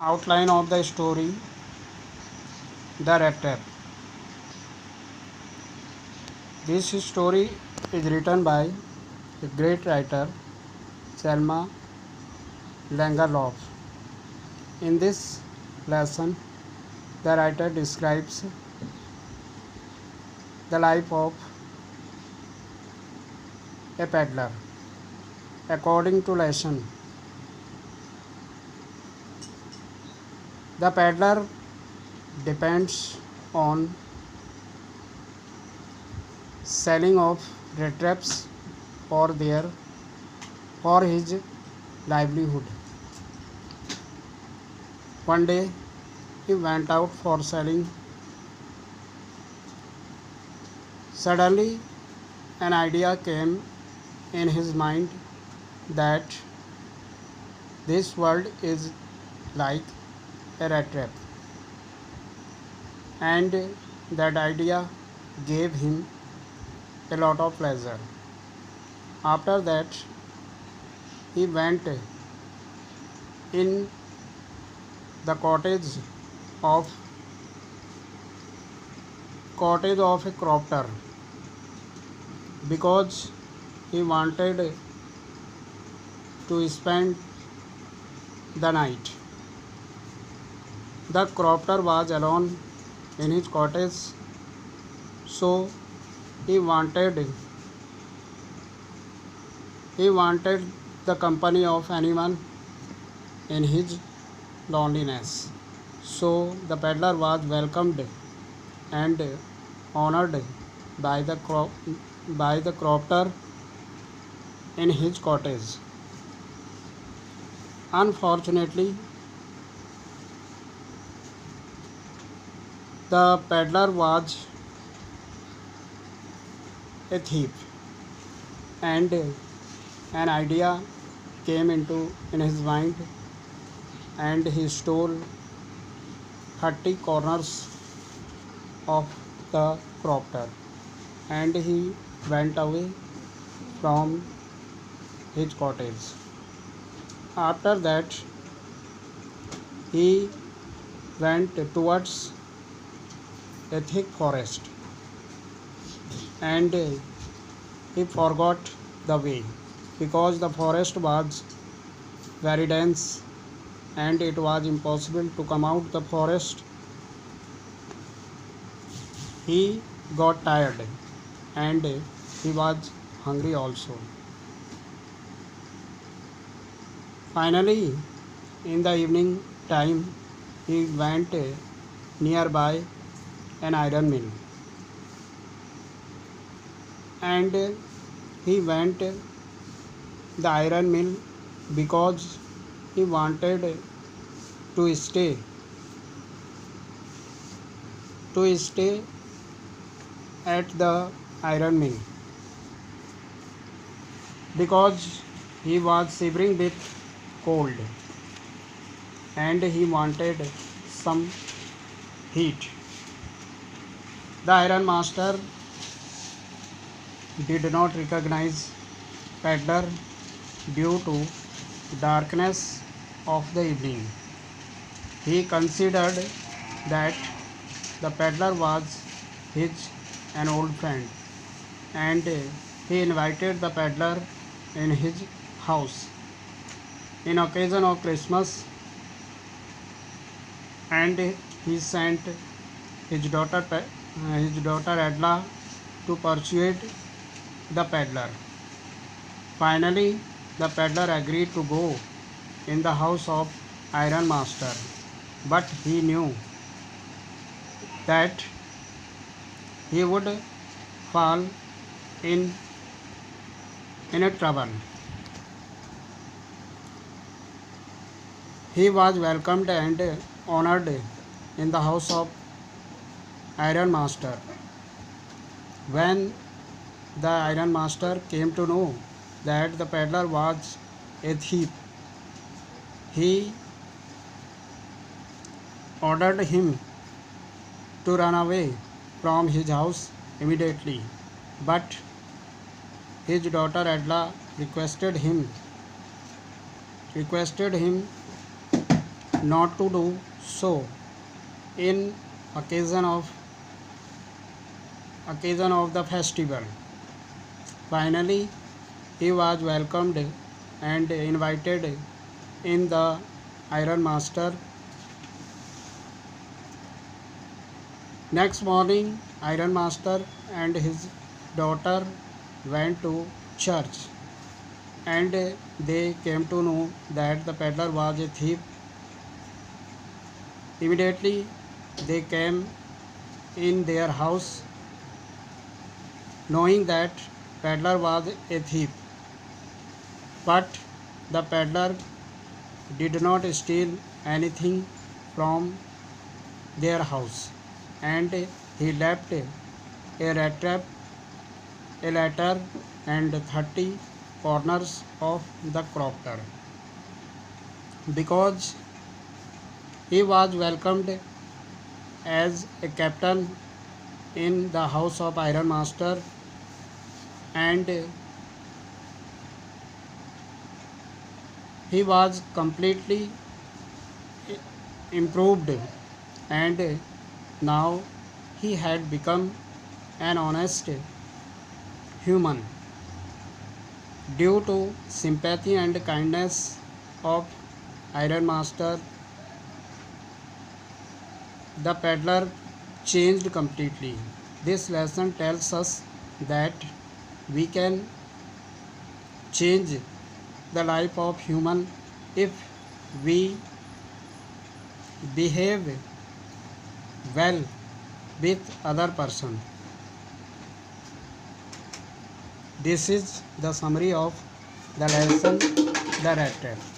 Outline of the story: The Rat Trap. This story is written by the great writer Selma Lagerlöf. In this lesson, the writer describes the life of a peddler. According to lesson, the peddler depends on selling of rat traps for his livelihood. One day he went out for selling. Suddenly an idea came in his mind that this world is like a rat trap, and that idea gave him a lot of pleasure. After that, he went in the of cottage of a crofter because he wanted to spend the night. The crofter was alone in his cottage, so he wanted he wanted the company of anyone in his loneliness. So the peddler was welcomed and honored by the crofter in his cottage. Unfortunately, the peddler was a thief, and an idea came into in his mind, and he stole 30 corners of the crofter, and he went away from his cottage. After that, he went towards a thick forest, and he forgot the way because the forest was very dense and it was impossible to come out the forest. He got tired and he was hungry also. Finally, in the evening time, he went nearby an iron mill, and he went the iron mill because he wanted to stay at the iron mill because he was shivering with cold and he wanted some heat. The iron master did not recognize peddler due to darkness of the evening. He considered that the peddler was his an old friend, and he invited the peddler in his house in occasion of Christmas, and he sent his daughter Adla to persuade the peddler. Finally, the peddler agreed to go in the house of iron master, but he knew that he would fall in a trouble. He was welcomed and honored in the house of iron master. When the iron master came to know that the peddler was a thief, he ordered him to run away from his house immediately. But his daughter requested him not to do so in occasion of the festival. Finally, he was welcomed and invited in the Iron Master. Next morning, Iron Master and his daughter went to church, and they came to know that the peddler was a thief. Immediately, they came in their house, knowing that peddler was a thief. But the peddler did not steal anything from their house, and he left a letter and 30 corners of the crofter. Because he was welcomed as a captain in the house of Iron Master, and he was completely improved, and now he had become an honest human. Due to sympathy and kindness of Iron Master, the peddler changed completely. This lesson tells us that we can change the life of human if we behave well with other person. This is the summary of the lesson, the rat trap.